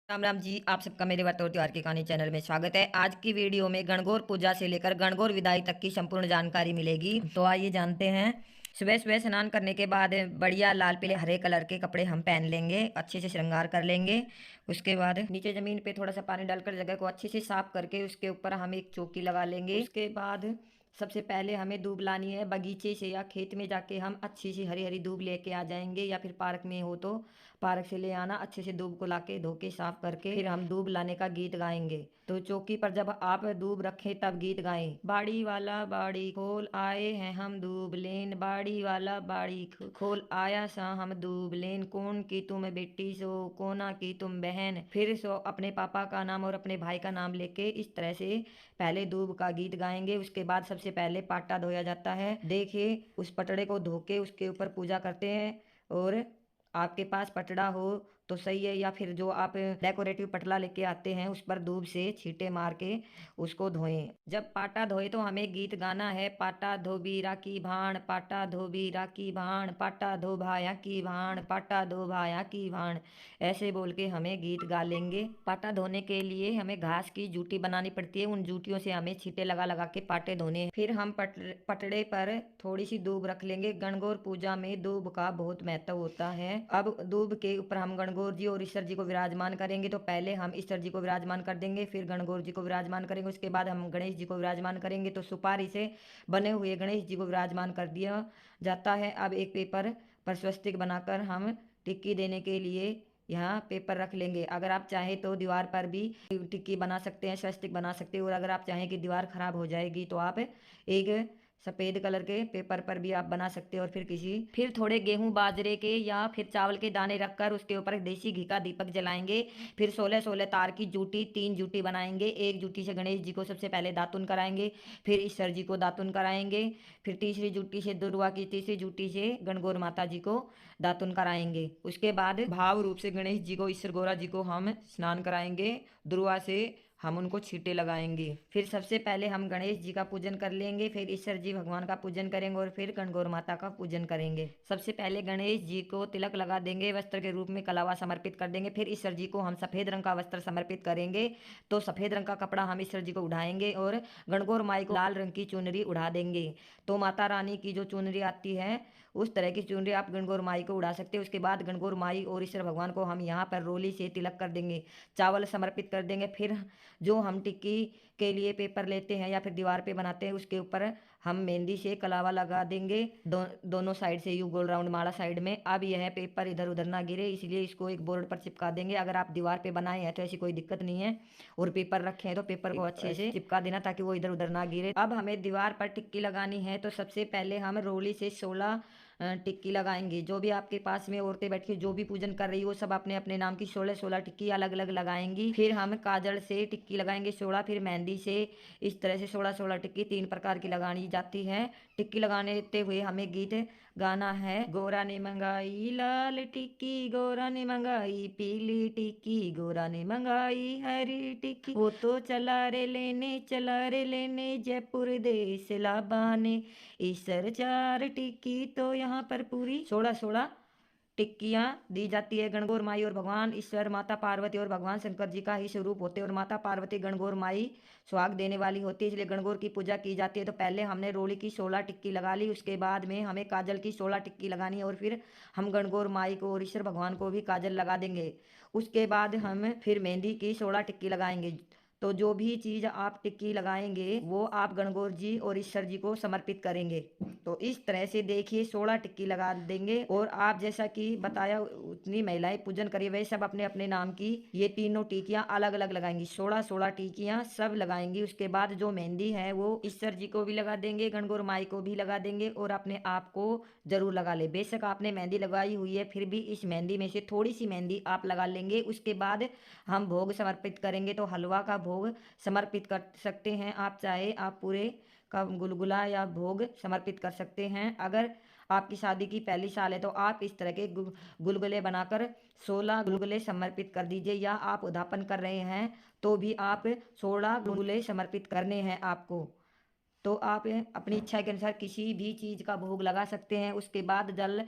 राम राम जी। आप सबका मेरे व्रत और त्योहार की कहानी चैनल में स्वागत है। आज की वीडियो में गणगौर पूजा से लेकर गणगौर विदाई तक की संपूर्ण जानकारी मिलेगी। तो आइए जानते हैं। सुबह सुबह स्नान करने के बाद बढ़िया लाल पीले हरे कलर के कपड़े हम पहन लेंगे, अच्छे से श्रृंगार कर लेंगे। उसके बाद नीचे जमीन पे थोड़ा सा पानी डालकर जगह को अच्छे से साफ करके उसके ऊपर हम एक चौकी लगा लेंगे। उसके बाद सबसे पहले हमें दूब लानी है। बगीचे से या खेत में जाके हम अच्छी सी हरी हरी दूब लेके आ जाएंगे, या फिर पार्क में हो तो पार्क से ले आना। अच्छे से दूब को लाके धो के साफ करके फिर हम दूब लाने का गीत गाएंगे। तो चौकी पर जब आप दूब रखें तब गीत गाएं। बाड़ी वाला बाड़ी खोल आए हैं हम दूब लेन, बाड़ी वाला बाड़ी खोल आया सा हम दूब लेन, कौन की तुम बेटी सो कोना की तुम बहन। फिर सो अपने पापा का नाम और अपने भाई का नाम लेके इस तरह से पहले दूब का गीत गाएंगे। उसके बाद सबसे पहले पाटा धोया जाता है। देखिए, उस पटड़े को धो के उसके ऊपर पूजा करते हैं। और आपके पास पटड़ा हो तो सही है, या फिर जो आप डेकोरेटिव पटला लेके आते हैं उस पर दूब से छींटे मार के उसको धोएं। जब पाटा धोए तो हमें गीत गाना है। पाटा धोबीरा की भाण, पाटा धोबीरा की भाण, पाटा धो भाया की भाण, पाटा धो भाया की भाण, ऐसे बोल के हमें गीत गा लेंगे। पाटा धोने के लिए हमें घास की जूटी बनानी पड़ती है। उन जूटियों से हमें छींटे लगा लगा के पाटे धोने हैं। फिर हम पटड़े पर थोड़ी सी दूब रख लेंगे। गणगौर पूजा में दूब का बहुत महत्व होता है। अब दूब के ऊपर हम गणगौर जी और ईश्वर जी को विराजमान करेंगे। तो पहले हम ईश्वर जी को विराजमान कर देंगे, फिर गणगौर जी को विराजमान करेंगे। उसके बाद हम गणेश जी को विराजमान करेंगे। तो सुपारी से बने हुए गणेश जी को विराजमान कर दिया जाता है। अब एक पेपर पर स्वस्तिक बनाकर हम टिक्की देने के लिए यहाँ पेपर रख लेंगे। अगर आप चाहें तो दीवार पर भी टिक्की बना सकते हैं, स्वस्तिक बना सकते हैं। और अगर आप चाहें कि दीवार खराब हो जाएगी तो आप एक सफेद कलर के पेपर पर भी आप बना सकते हो। और फिर थोड़े गेहूं बाजरे के या फिर चावल के दाने रखकर उसके ऊपर देसी घी का दीपक जलाएंगे। फिर 16-16 तार की जूटी 3 जूटी बनाएंगे। एक जूटी से गणेश जी को सबसे पहले दातुन कराएंगे, फिर ईश्वर जी को दातुन कराएंगे, फिर तीसरी जूटी से दुर्वा की तीसरी जूटी से गणगौर माता जी को दातुन कराएंगे। उसके बाद भाव रूप से गणेश जी को ईश्वर गौरा जी को हम स्नान कराएंगे। दुर्वा से हम उनको छींटे लगाएंगे। फिर सबसे पहले हम गणेश जी का पूजन कर लेंगे, फिर ईश्वर जी भगवान का पूजन करेंगे और फिर गणगौर माता का पूजन करेंगे। सबसे पहले गणेश जी को तिलक लगा देंगे, वस्त्र के रूप में कलावा समर्पित कर देंगे। फिर ईश्वर जी को हम सफेद रंग का वस्त्र समर्पित करेंगे। तो सफेद रंग का कपड़ा हम ईश्वर जी को उठाएंगे और गणगौर माई को लाल रंग की चुनरी उड़ा देंगे। तो माता रानी की जो चुनरी आती है उस तरह की चुनरी आप गणगौर माई को उड़ा सकते हैं। उसके बाद गणगौर माई और ईश्वर भगवान को हम यहाँ पर रोली से तिलक कर देंगे, चावल समर्पित कर देंगे। फिर जो हम टिक्की के लिए पेपर लेते हैं या फिर दीवार पे बनाते हैं उसके ऊपर हम मेहंदी से कलावा लगा देंगे, दोनों साइड से you goal round Mala side में। अब यह पेपर इधर उधर ना गिरे इसलिए इसको एक बोर्ड पर चिपका देंगे। अगर आप दीवार पे बनाए हैं तो ऐसी कोई दिक्कत नहीं है, और पेपर रखे हैं तो पेपर को अच्छे से चिपका देना ताकि वो इधर उधर ना गिरे। अब हमें दीवार पर टिक्की लगानी है। तो सबसे पहले हम रोली से 16 टिक्की लगाएंगे। जो भी आपके पास में औरतें बैठ के जो भी पूजन कर रही है वो सब अपने अपने नाम की 16-16 टिक्की अलग अलग लगाएंगी। फिर हम काजल से टिक्की लगाएंगे 16, फिर मेहंदी से इस तरह से 16-16 टिक्की 3 प्रकार की लगानी जाती है। टिक्की लगाने हुए हमें गीत गाना है। गोरा ने मंगाई लाल टिक्की, गोरा ने मंगाई पीली टिक्की, गोरा ने मंगाई हरी टिक्की, वो तो चला रे लेने जयपुर देश लाबाने, ईसर 4 टिक्की तो यहाँ पर पूरी 16-16 टिक्कियाँ दी जाती है। गणगौर माई और भगवान ईश्वर माता पार्वती और भगवान शंकर जी का ही स्वरूप होते हैं, और माता पार्वती गणगौर माई सुहाग देने वाली होती है, इसलिए गणगौर की पूजा की जाती है। तो पहले हमने रोली की 16 टिक्की लगा ली, उसके बाद में हमें काजल की 16 टिक्की लगानी है, और फिर हम गणगौर माई को और ईश्वर भगवान को भी काजल लगा देंगे। उसके बाद हम फिर मेहंदी की 16 टिक्की लगाएंगे। तो जो भी चीज़ आप टिक्की लगाएंगे वो आप गणगौर जी और ईश्वर जी को समर्पित करेंगे। तो इस तरह से देखिए 16 टिक्की लगा देंगे। और आप जैसा कि बताया उतनी महिलाएं पूजन करिए, वही सब अपने अपने नाम की ये तीनों टिक्कियां अलग अलग लगाएंगी। 16-16 टिक्कियां सब लगाएंगी। उसके बाद जो मेहंदी है वो ईश्वर जी को भी लगा देंगे, गणगौर माई को भी लगा देंगे, और अपने आप को जरूर लगा ले। बेशक आपने मेहंदी लगाई हुई है फिर भी इस मेहंदी में से थोड़ी सी मेहंदी आप लगा लेंगे। उसके बाद हम भोग समर्पित करेंगे। तो हलवा का भोग समर्पित कर सकते हैं आप, चाहे आप पूरे का गुलगुला या भोग समर्पित कर सकते हैं। अगर आपकी शादी की पहली साल है तो आप इस तरह के गुलगुले बनाकर 16 गुलगुले समर्पित कर दीजिए, या आप उद्यापन कर रहे हैं तो भी आप 16 गुलगुले समर्पित करने हैं आपको। तो आप अपनी इच्छा के अनुसार किसी भी चीज़ का भोग लगा सकते हैं। उसके बाद जल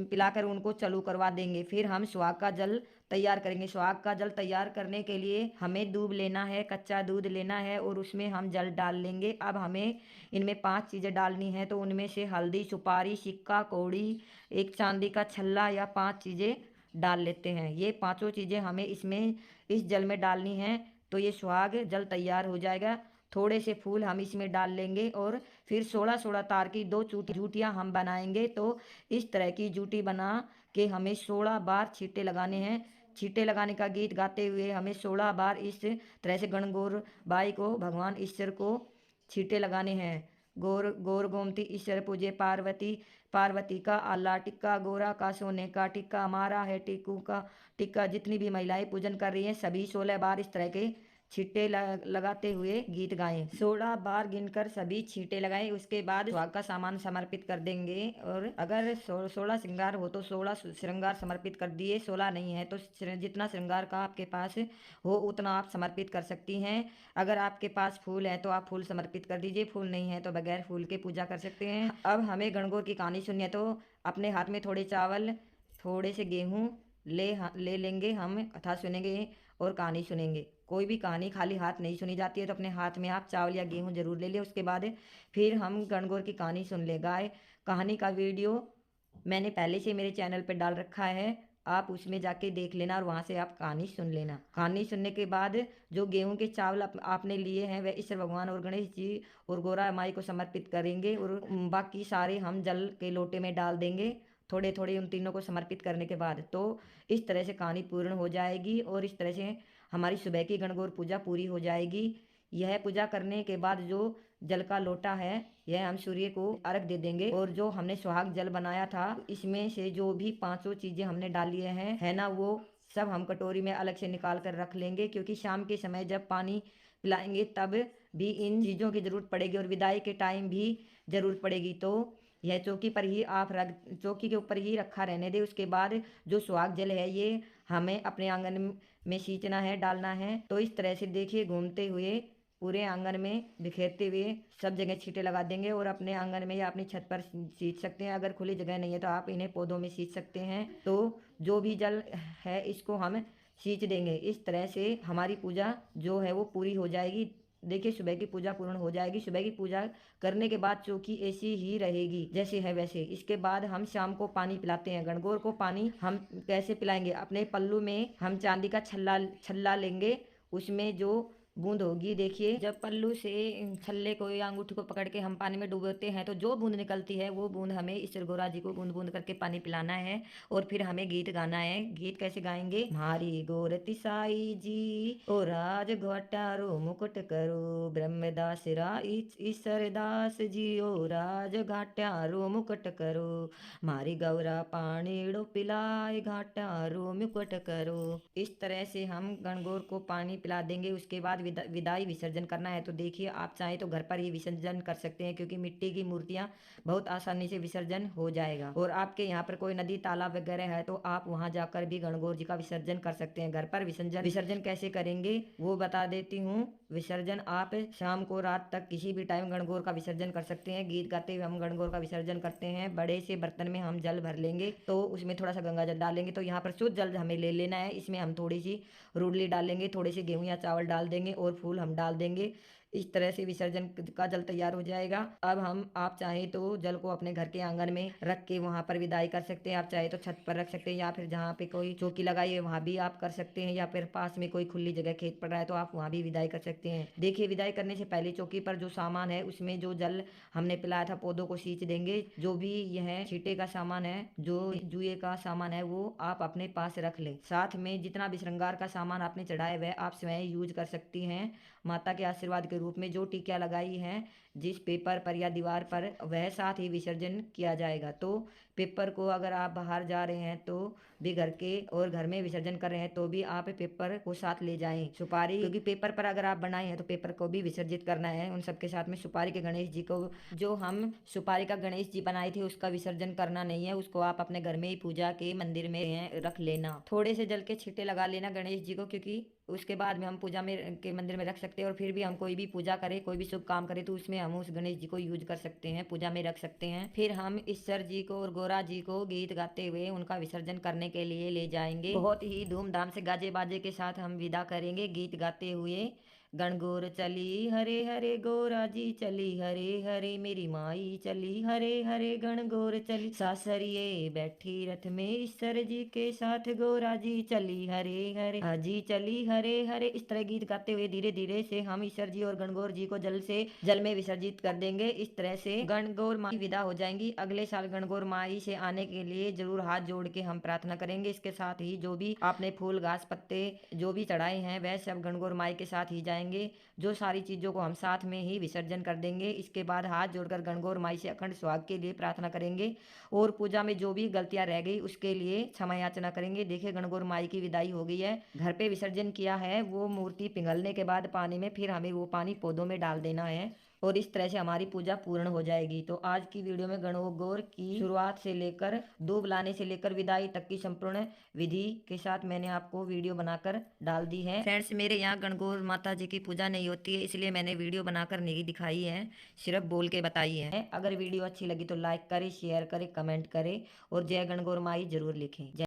पिलाकर उनको चालू करवा देंगे। फिर हम सुहाग का जल तैयार करेंगे। सुहाग का जल तैयार करने के लिए हमें दूध लेना है, कच्चा दूध लेना है और उसमें हम जल डाल लेंगे। अब हमें इनमें 5 चीज़ें डालनी है, तो उनमें से हल्दी, सुपारी, सिक्का, कौड़ी, एक चांदी का छल्ला या 5 चीज़ें डाल लेते हैं। ये पांचों चीज़ें हमें इसमें इस जल में डालनी है, तो ये सुहाग जल तैयार हो जाएगा। थोड़े से फूल हम इसमें डाल लेंगे और फिर 16-16 तार की 2 जूटियाँ हम बनाएंगे। तो इस तरह की जूटी बना के हमें 16 बार छींटे लगाने हैं। छींटे लगाने का गीत गाते हुए हमें 16 बार इस तरह से गणगौर बाई को, भगवान ईश्वर को छींटे लगाने हैं। गौर गौर गोमती ईश्वर पूजे पार्वती, पार्वती का आला टिक्का, गोरा का सोने का टिक्का, हमारा है टिक्कू का टिक्का। जितनी भी महिलाएं पूजन कर रही हैं सभी 16 बार इस तरह के छींटे लगाते हुए गीत गाएं। 16 बार गिनकर सभी छींटे लगाएं। उसके बाद सुहाग का सामान समर्पित कर देंगे। और अगर 16 श्रृंगार हो तो 16 श्रृंगार समर्पित कर दिए, 16 नहीं है तो जितना श्रृंगार का आपके पास हो उतना आप समर्पित कर सकती हैं। अगर आपके पास फूल है तो आप फूल समर्पित कर दीजिए, फूल नहीं है तो बगैर फूल के पूजा कर सकते हैं। अब हमें गणगौर की कहानी सुनिए, तो अपने हाथ में थोड़े चावल, थोड़े से गेहूँ ले लेंगे। हम कथा सुनेंगे और कहानी सुनेंगे। कोई भी कहानी खाली हाथ नहीं सुनी जाती है, तो अपने हाथ में आप चावल या गेहूँ जरूर ले लें। उसके बाद फिर हम गणगौर की कहानी सुन ले। गाय कहानी का वीडियो मैंने पहले से मेरे चैनल पर डाल रखा है, आप उसमें जाके देख लेना और वहाँ से आप कहानी सुन लेना। कहानी सुनने के बाद जो गेहूं के चावल आपने लिए हैं वह ईश्वर भगवान और गणेश जी और गौरा माई को समर्पित करेंगे और बाकी सारे हम जल के लोटे में डाल देंगे। थोड़े थोड़े उन तीनों को समर्पित करने के बाद तो इस तरह से कहानी पूर्ण हो जाएगी और इस तरह से हमारी सुबह की गणगौर पूजा पूरी हो जाएगी। यह पूजा करने के बाद जो जल का लोटा है यह हम सूर्य को अर्घ दे देंगे। और जो हमने सुहाग जल बनाया था इसमें से जो भी 500 चीजें हमने डाली हैं है ना, वो सब हम कटोरी में अलग से निकाल कर रख लेंगे, क्योंकि शाम के समय जब पानी पिलाएंगे तब भी इन चीज़ों की ज़रूरत पड़ेगी और विदाई के टाइम भी ज़रूरत पड़ेगी। तो यह चौकी पर ही आप रख, चौकी के ऊपर ही रखा रहने दे। उसके बाद जो सुहाग जल है ये हमें अपने आंगन में सींचना है, डालना है। तो इस तरह से देखिए घूमते हुए पूरे आंगन में बिखेरते हुए सब जगह छींटे लगा देंगे और अपने आंगन में या अपनी छत पर सींच सकते हैं। अगर खुली जगह नहीं है तो आप इन्हें पौधों में सींच सकते हैं। तो जो भी जल है इसको हम सींच देंगे। इस तरह से हमारी पूजा जो है वो पूरी हो जाएगी। देखिए सुबह की पूजा पूर्ण हो जाएगी। सुबह की पूजा करने के बाद चौकी ऐसी ही रहेगी जैसे है वैसे। इसके बाद हम शाम को पानी पिलाते हैं। गणगौर को पानी हम कैसे पिलाएंगे, अपने पल्लू में हम चांदी का छल्ला लेंगे, उसमें जो बूंद होगी, देखिए जब पल्लू से छल्ले को या अंगूठी को पकड़ के हम पानी में डुबोते हैं तो जो बूंद निकलती है वो बूंद हमें ईश्वर गौरा जी को बूंद बूंद करके पानी पिलाना है। और फिर हमें गीत गाना है। गीत कैसे गाएंगे, मारी गोरती साई जी ओ राज घाटारो मुकुट करो, ब्रह्मदास ईश्वर दास जी ओ राज घाटारो मुकुट करो, मारी गौरा पानीड़ो पिलाए घाटारो मुकुट करो। इस तरह से हम गणगौर को पानी पिला देंगे। उसके बाद विदाई विसर्जन करना है। तो देखिए आप चाहें तो घर पर ही विसर्जन कर सकते हैं, क्योंकि मिट्टी की मूर्तियां बहुत आसानी से विसर्जन हो जाएगा। और आपके यहाँ पर कोई नदी तालाब वगैरह है तो आप वहां जाकर भी गणगौर जी का विसर्जन कर सकते हैं। घर पर विसर्जन कैसे करेंगे वो बता देती हूँ। विसर्जन आप शाम को रात तक किसी भी टाइम गणगौर का विसर्जन कर सकते हैं। गीत गाते हुए हम गणगौर का विसर्जन करते हैं। बड़े से बर्तन में हम जल भर लेंगे, तो उसमें थोड़ा सा गंगा जल डालेंगे। तो यहाँ पर शुद्ध जल हमें ले लेना है। इसमें हम थोड़ी सी रुडली डालेंगे, थोड़े से गेहूं या चावल डाल देंगे और फूल हम डाल देंगे। इस तरह से विसर्जन का जल तैयार हो जाएगा। अब हम आप चाहें तो जल को अपने घर के आंगन में रख के वहां पर विदाई कर सकते हैं। आप चाहे तो छत पर रख सकते हैं या फिर जहाँ पे कोई चौकी लगाई है वहां भी आप कर सकते हैं, या फिर पास में कोई खुली जगह खेत पड़ रहा है तो आप वहां भी विदाई कर सकते हैं। देखिए विदाई करने से पहले चौकी पर जो सामान है उसमें जो जल हमने पिलाया था पौधों को सींच देंगे। जो भी यह छींटे का सामान है, जो जुए का सामान है वो आप अपने पास रख लें। साथ में जितना भी श्रृंगार का सामान आपने चढ़ाया वह आप स्वयं यूज कर सकती हैं माता के आशीर्वाद के रूप में। जो टिकिया लगाई है जिस पेपर पर या दीवार पर वह साथ ही विसर्जन किया जाएगा। तो पेपर को अगर आप बाहर जा रहे हैं तो भी घर के और घर में विसर्जन कर रहे हैं तो भी आप पेपर को साथ ले जाएं। सुपारी, क्योंकि पेपर पर अगर आप बनाए हैं तो पेपर को भी विसर्जित करना है। उन सबके साथ में सुपारी के गणेश जी को, जो हम सुपारी का गणेश जी बनाए थे उसका विसर्जन करना नहीं है। उसको आप अपने घर में ही पूजा के मंदिर में रख लेना। थोड़े से जल के छींटे लगा लेना गणेश जी को, क्योंकि उसके बाद में हम पूजा में के मंदिर में रख सकते हैं। और फिर भी हम कोई भी पूजा करें, कोई भी शुभ काम करें तो उसमें हम उस गणेश जी को यूज कर सकते हैं, पूजा में रख सकते हैं। फिर हम ईश्वर जी को और गौरा जी को गीत गाते हुए उनका विसर्जन करने के लिए ले जाएंगे। बहुत ही धूमधाम से गाजे बाजे के साथ हम विदा करेंगे गीत गाते हुए। गणगौर चली हरे हरे गौरा जी चली हरे हरे, मेरी माई चली हरे हरे गणगौर चली, सासरिये बैठी रथ में ईश्वर जी के साथ, गौरा जी चली हरे हरे हाजी चली हरे हरे। इस तरह गीत गाते हुए धीरे धीरे से हम ईश्वर जी और गणगौर जी को जल में विसर्जित कर देंगे। इस तरह से गणगौर माई विदा हो जाएंगी। अगले साल गणगौर माई से आने के लिए जरूर हाथ जोड़ के हम प्रार्थना करेंगे। इसके साथ ही जो भी आपने फूल घास पत्ते जो भी चढ़ाए हैं वह सब गणगौर माई के साथ ही जाएंगे। जो सारी चीजों को हम साथ में ही विसर्जन कर देंगे। इसके बाद हाथ जोड़कर गणगौर माई से अखंड सुहाग के लिए प्रार्थना करेंगे और पूजा में जो भी गलतियां रह गई उसके लिए क्षमा याचना करेंगे। देखिए गणगौर माई की विदाई हो गई है। घर पे विसर्जन किया है वो मूर्ति पिघलने के बाद पानी में, फिर हमें वो पानी पौधों में डाल देना है और इस तरह से हमारी पूजा पूर्ण हो जाएगी। तो आज की वीडियो में गणगौर की शुरुआत से लेकर दूब लाने से लेकर विदाई तक की संपूर्ण विधि के साथ मैंने आपको वीडियो बनाकर डाल दी है। फ्रेंड्स, मेरे यहाँ गणगौर माता जी की पूजा नहीं होती है, इसलिए मैंने वीडियो बनाकर नहीं दिखाई है, सिर्फ बोल के बताई है। अगर वीडियो अच्छी लगी तो लाइक करें, शेयर करें, कमेंट करें और जय गणगौर माई जरूर लिखें।